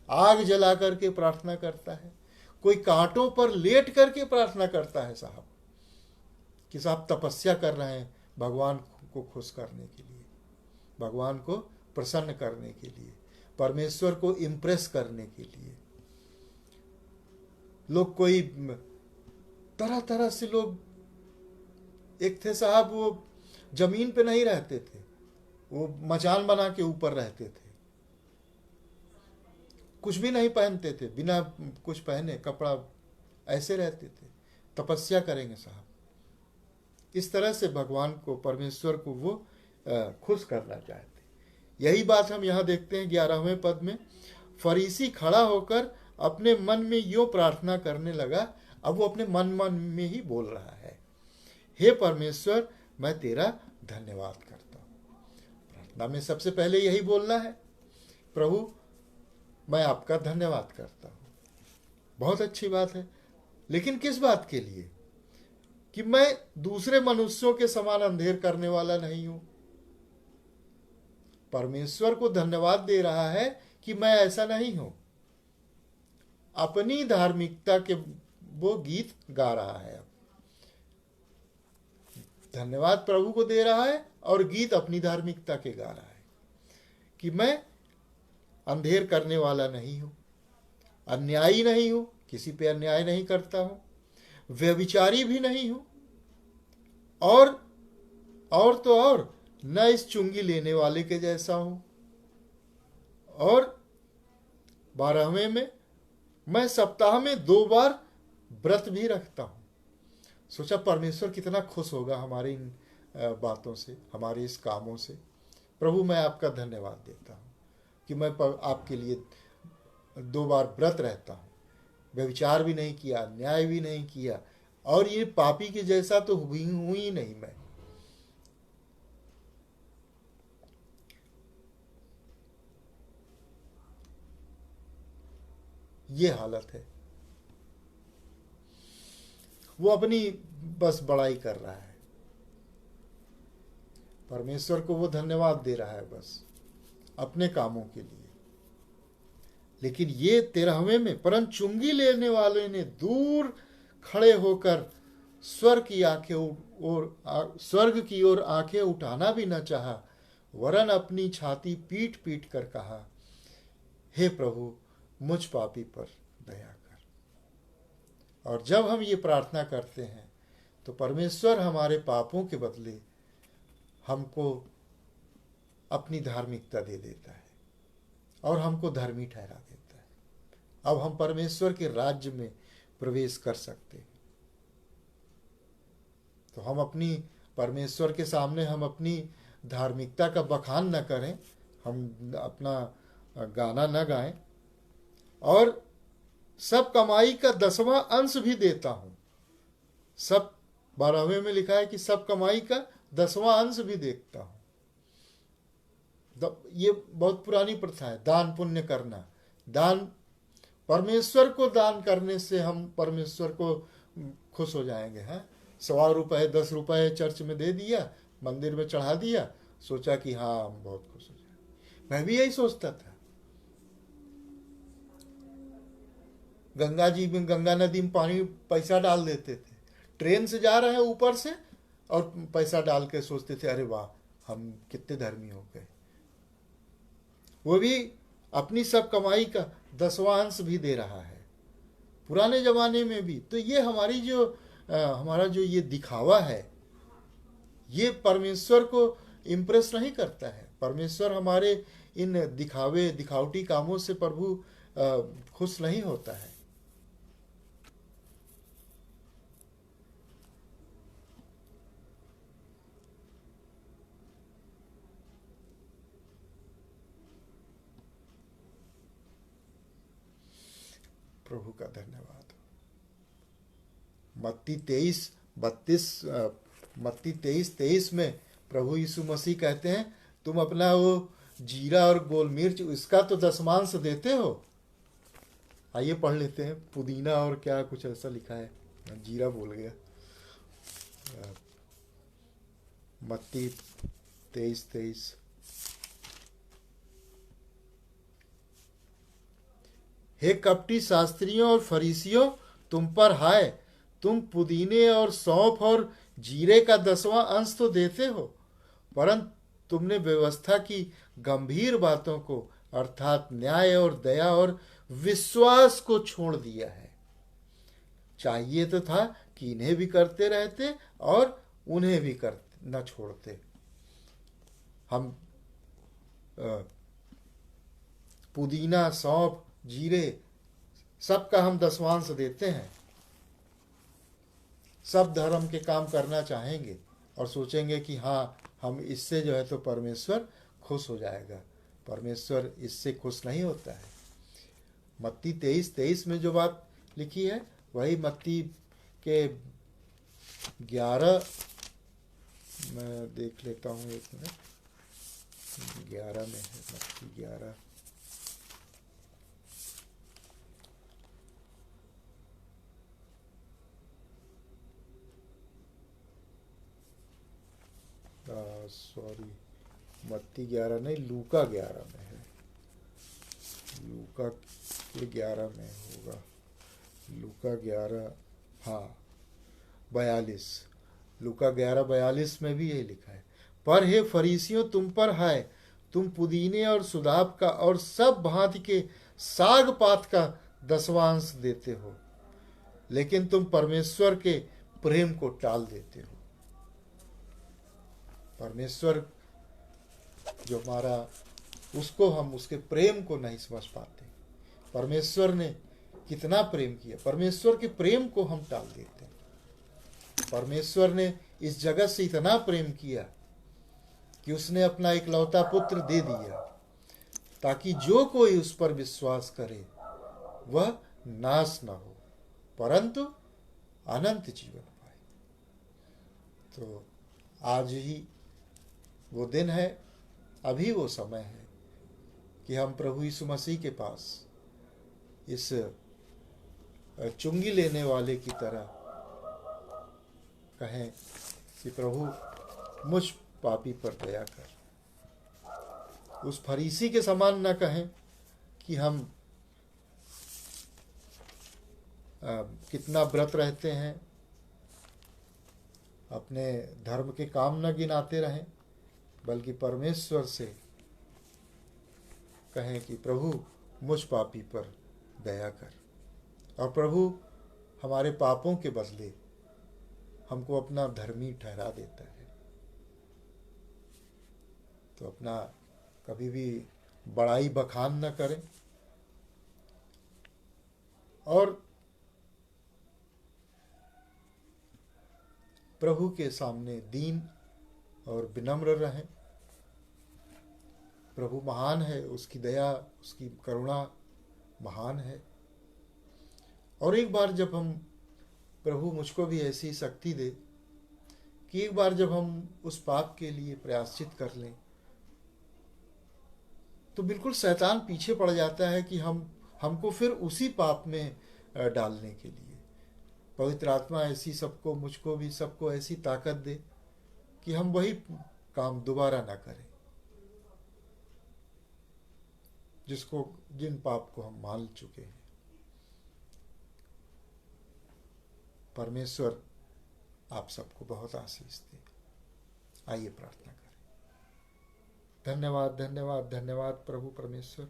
आग जला करके प्रार्थना करता है, कोई कांटों पर लेट करके प्रार्थना करता है साहब, कि साहब तपस्या कर रहे हैं भगवान को खुश करने के लिए, भगवान को प्रसन्न करने के लिए, परमेश्वर को इम्प्रेस करने के लिए। लोग कोई तरह तरह से लोग, एक थे साहब वो जमीन पे नहीं रहते थे, वो मचान बना के ऊपर रहते थे, कुछ भी नहीं पहनते थे, बिना कुछ पहने कपड़ा ऐसे रहते थे, तपस्या करेंगे साहब। इस तरह से भगवान को, परमेश्वर को वो खुश करना चाहते। यही बात हम यहाँ देखते हैं 11वें पद में, फरीसी खड़ा होकर अपने मन में यूं प्रार्थना करने लगा। अब वो अपने मन में ही बोल रहा है, हे परमेश्वर मैं तेरा धन्यवाद करता हूँ। प्रार्थना में सबसे पहले यही बोलना है, प्रभु मैं आपका धन्यवाद करता हूँ। बहुत अच्छी बात है, लेकिन किस बात के लिए? कि मैं दूसरे मनुष्यों के समान अंधेर करने वाला नहीं हूं। परमेश्वर को धन्यवाद दे रहा है कि मैं ऐसा नहीं हूं। अपनी धार्मिकता के वो गीत गा रहा है। अब धन्यवाद प्रभु को दे रहा है और गीत अपनी धार्मिकता के गा रहा है कि मैं अंधेर करने वाला नहीं हूं, अन्यायी नहीं हूं, किसी पे अन्याय नहीं करता हूं, व्यभिचारी भी नहीं हूं, और तो और न इस चुंगी लेने वाले के जैसा हूं। और 12वें में मैं सप्ताह में 2 बार व्रत भी रखता हूं। सोचा परमेश्वर कितना खुश होगा हमारी इन बातों से, हमारे इस कामों से। प्रभु मैं आपका धन्यवाद देता हूं कि मैं आपके लिए 2 बार व्रत रहता हूं, व्यभिचार भी नहीं किया, अन्याय भी नहीं किया, और ये पापी के जैसा तो हुई नहीं मैं। ये हालत है। वो अपनी बस बड़ाई कर रहा है, परमेश्वर को वो धन्यवाद दे रहा है बस अपने कामों के लिए। लेकिन ये 13वें में, परंतु चुंगी लेने वाले ने दूर खड़े होकर स्वर्ग की ओर आंखें उठाना भी न चाहा, वरन अपनी छाती पीट पीट कर कहा, हे प्रभु मुझ पापी पर दया कर। और जब हम ये प्रार्थना करते हैं तो परमेश्वर हमारे पापों के बदले हमको अपनी धार्मिकता दे देता है और हमको धर्मी ठहरा देता है। अब हम परमेश्वर के राज्य में प्रवेश कर सकते हैं। तो हम अपनी परमेश्वर के सामने हम अपनी धार्मिकता का बखान न करें, हम अपना गाना न गाएं, और सब कमाई का 10वां अंश भी देता हूं। सब 12वें में लिखा है कि सब कमाई का 10वां अंश भी देखता हूं। ये बहुत पुरानी प्रथा है, दान पुण्य करना। दान, परमेश्वर को दान करने से हम परमेश्वर को खुश हो जाएंगे। हैं, 100 रुपए 10 रुपए चर्च में दे दिया, मंदिर में चढ़ा दिया, सोचा कि हाँ हम बहुत खुश हो जाएंगे। मैं भी यही सोचता था। गंगा जी में, गंगा नदी में पानी पैसा डाल देते थे, ट्रेन से जा रहे हैं ऊपर से और पैसा डाल के सोचते थे अरे वाह हम कितने धर्मी हो गए। वो भी अपनी सब कमाई का 10वां अंश भी दे रहा है, पुराने जमाने में भी। तो ये हमारी जो हमारा जो ये दिखावा है, ये परमेश्वर को इम्प्रेस नहीं करता है। परमेश्वर हमारे इन दिखावटी कामों से प्रभु खुश नहीं होता है। प्रभु का धन्यवाद। मत्ती 23:23 में प्रभु यीशु मसीह कहते हैं, तुम अपना वो जीरा और गोल मिर्च इसका तो 10वांश देते हो। आइए पढ़ लेते हैं। पुदीना और क्या कुछ ऐसा लिखा है, जीरा बोल गया। मत्ती 23:23, हे कपटी शास्त्रियों और फरीसियों, तुम पर हाय, तुम पुदीने और सौंफ और जीरे का 10वां अंश तो देते हो, परंतु तुमने व्यवस्था की गंभीर बातों को अर्थात न्याय और दया और विश्वास को छोड़ दिया है। चाहिए तो था कि इन्हें भी करते रहते और उन्हें भी न छोड़ते। हम पुदीना, सौंफ, जीरे सबका हम 10वां अंश देते हैं। सब धर्म के काम करना चाहेंगे और सोचेंगे कि हाँ हम इससे जो है तो परमेश्वर खुश हो जाएगा। परमेश्वर इससे खुश नहीं होता है। मत्ती 23:23 में जो बात लिखी है वही मत्ती के 11, मैं देख लेता हूँ एक मिनट, 11 में है। मत्ती 11 सॉरी मत्ती 11 नहीं, लूका 11 में है। लूका के 11 में होगा, लूका 11 हाँ 42, लूका 11:42 में भी यही लिखा है, पर हे फरीसियों तुम पर हाय, तुम पुदीने और सुदाब का और सब भांति के साग पात का 10वां अंश देते हो, लेकिन तुम परमेश्वर के प्रेम को टाल देते हो। परमेश्वर जो हमारा, उसको हम उसके प्रेम को नहीं समझ पाते। परमेश्वर ने कितना प्रेम किया, परमेश्वर के प्रेम को हम टाल देते हैं। परमेश्वर ने इस जगत से इतना प्रेम किया कि उसने अपना इकलौता पुत्र दे दिया, ताकि जो कोई उस पर विश्वास करे वह नाश न हो परंतु अनंत जीवन पाए। तो आज ही वो दिन है, अभी वो समय है कि हम प्रभु यीशु मसीह के पास इस चुंगी लेने वाले की तरह कहें कि प्रभु मुझ पापी पर दया कर। उस फरीसी के समान न कहें कि हम कितना व्रत रहते हैं, अपने धर्म के काम न गिनाते रहें, बल्कि परमेश्वर से कहें कि प्रभु मुझ पापी पर दया कर। और प्रभु हमारे पापों के बदले हमको अपना धर्मी ठहरा देता है। तो अपना कभी भी बड़ाई बखान न करें और प्रभु के सामने दीन और विनम्र रहें। प्रभु महान है, उसकी दया, उसकी करुणा महान है। और एक बार जब हम, प्रभु मुझको भी ऐसी शक्ति दे कि एक बार जब हम उस पाप के लिए प्रायश्चित कर लें तो बिल्कुल शैतान पीछे पड़ जाता है कि हमको फिर उसी पाप में डालने के लिए। पवित्र आत्मा ऐसी सबको, मुझको भी, सबको ऐसी ताकत दे कि हम वही काम दोबारा ना करें जिन पाप को हम मान चुके हैं। परमेश्वर आप सबको बहुत आशीष दे। आइए प्रार्थना करें। धन्यवाद धन्यवाद धन्यवाद प्रभु परमेश्वर,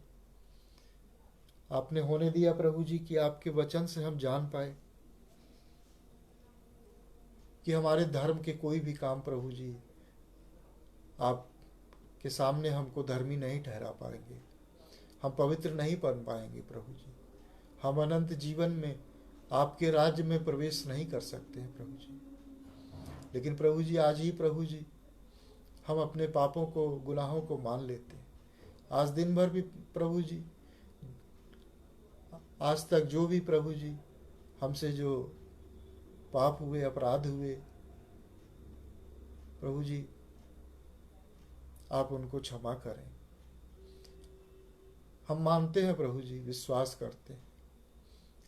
आपने होने दिया प्रभु जी कि आपके वचन से हम जान पाए कि हमारे धर्म के कोई भी काम प्रभु जी आपके सामने हमको धर्मी नहीं ठहरा पाएंगे, हम पवित्र नहीं बन पाएंगे प्रभु जी। हम अनंत जीवन में आपके राज्य में प्रवेश नहीं कर सकते हैं प्रभु जी। लेकिन प्रभु जी आज ही प्रभु जी हम अपने पापों को, गुनाहों को मान लेते हैं। आज दिन भर भी प्रभु जी, आज तक जो भी प्रभु जी हमसे जो पाप हुए, अपराध हुए प्रभु जी, आप उनको क्षमा करें। हम मानते हैं प्रभु जी, विश्वास करते हैं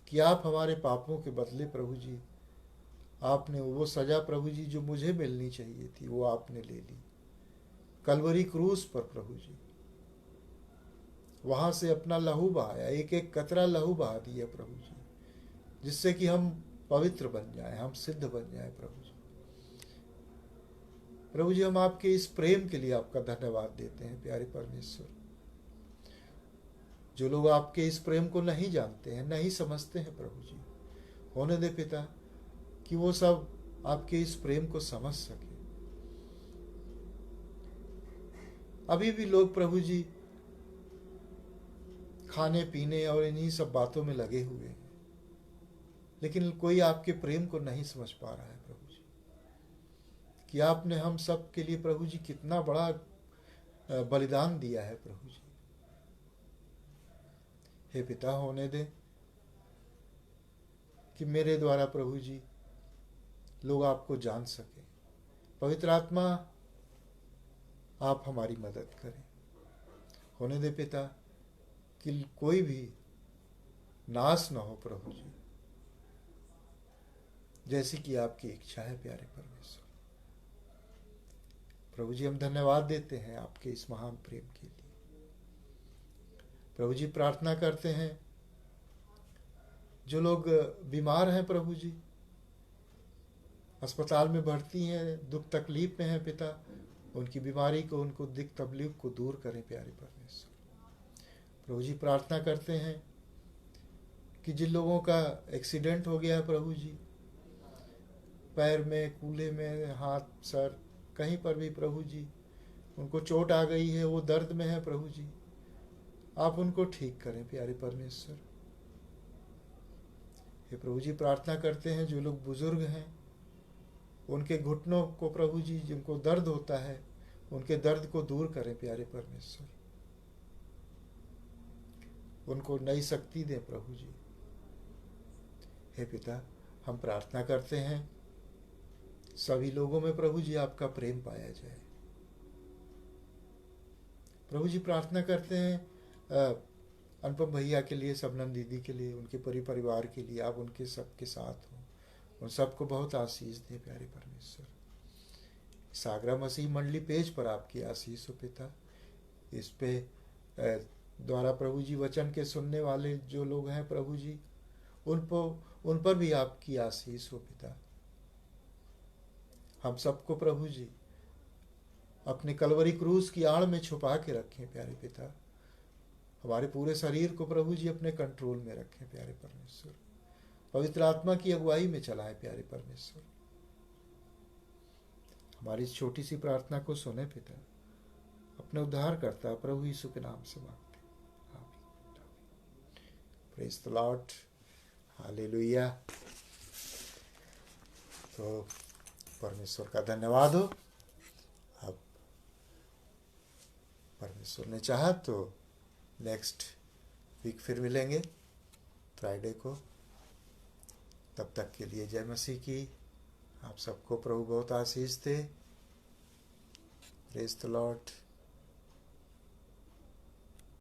कि आप हमारे पापों के बदले प्रभु जी, आपने वो सजा प्रभु जी जो मुझे मिलनी चाहिए थी वो आपने ले ली कलवरी क्रूस पर प्रभु जी। वहां से अपना लहू बहाया, एक एक कतरा लहू बहा दिया प्रभु जी, जिससे कि हम पवित्र बन जाए, हम सिद्ध बन जाए प्रभु जी। प्रभु जी हम आपके इस प्रेम के लिए आपका धन्यवाद देते हैं प्यारे परमेश्वर। जो लोग आपके इस प्रेम को नहीं जानते हैं, नहीं समझते हैं प्रभु जी, होने दे पिता कि वो सब आपके इस प्रेम को समझ सके। अभी भी लोग प्रभु जी खाने पीने और इन्हीं सब बातों में लगे हुए हैं, लेकिन कोई आपके प्रेम को नहीं समझ पा रहा है प्रभु जी, कि आपने हम सब के लिए प्रभु जी कितना बड़ा बलिदान दिया है प्रभु जी। हे पिता, होने दे कि मेरे द्वारा प्रभु जी लोग आपको जान सके। पवित्र आत्मा आप हमारी मदद करें। होने दे पिता कि कोई भी नाश न हो प्रभु जी, जैसी कि आपकी इच्छा है प्यारे परमेश्वर। प्रभु जी हम धन्यवाद देते हैं आपके इस महान प्रेम के लिए। प्रभु जी प्रार्थना करते हैं जो लोग बीमार हैं प्रभु जी, अस्पताल में भर्ती हैं, दुख तकलीफ में हैं पिता, उनकी बीमारी को, उनको दुख तकलीफ को दूर करें प्यारे परमेश्वर। प्रभु जी प्रार्थना करते हैं कि जिन लोगों का एक्सीडेंट हो गया है प्रभु जी, पैर में, कूल्हे में, हाथ, सर, कहीं पर भी प्रभु जी उनको चोट आ गई है, वो दर्द में है प्रभु जी, आप उनको ठीक करें प्यारे परमेश्वर। हे प्रभु जी प्रार्थना करते हैं जो लोग बुजुर्ग हैं, उनके घुटनों को प्रभु जी जिनको दर्द होता है, उनके दर्द को दूर करें प्यारे परमेश्वर। उनको नई शक्ति दें प्रभु जी। हे पिता हम प्रार्थना करते हैं सभी लोगों में प्रभु जी आपका प्रेम पाया जाए। प्रभु जी प्रार्थना करते हैं अनुपम भैया के लिए, सबनम दीदी के लिए, उनके परिवार के लिए, आप उनके सबके साथ हो, उन सबको बहुत आशीष दें प्यारे परमेश्वर। सागरा मसीह मंडली पेज पर आपकी आशीष हो पिता। इस पे द्वारा प्रभु जी वचन के सुनने वाले जो लोग हैं प्रभु जी, उन पर भी आपकी आशीष हो पिता। हम सबको प्रभु जी अपने कलवरी क्रूस की आड़ में छुपा के रखें प्यारे पिता। हमारे पूरे शरीर को प्रभु जी अपने कंट्रोल में रखें प्यारे परमेश्वर। पवित्र आत्मा की अगुवाई में चलाएं प्यारे परमेश्वर। हमारी इस छोटी सी प्रार्थना को सुने पिता, अपने उद्धार करता प्रभु यीशु के नाम से मांगते, आमीन। Praise the lord, hallelujah. तो परमेश्वर का धन्यवाद हो। अब परमेश्वर ने चाहा तो नेक्स्ट वीक फिर मिलेंगे फ्राइडे को। तब तक के लिए जय मसीह की। आप सबको प्रभु बहुत आशीष दे। Praise the Lord.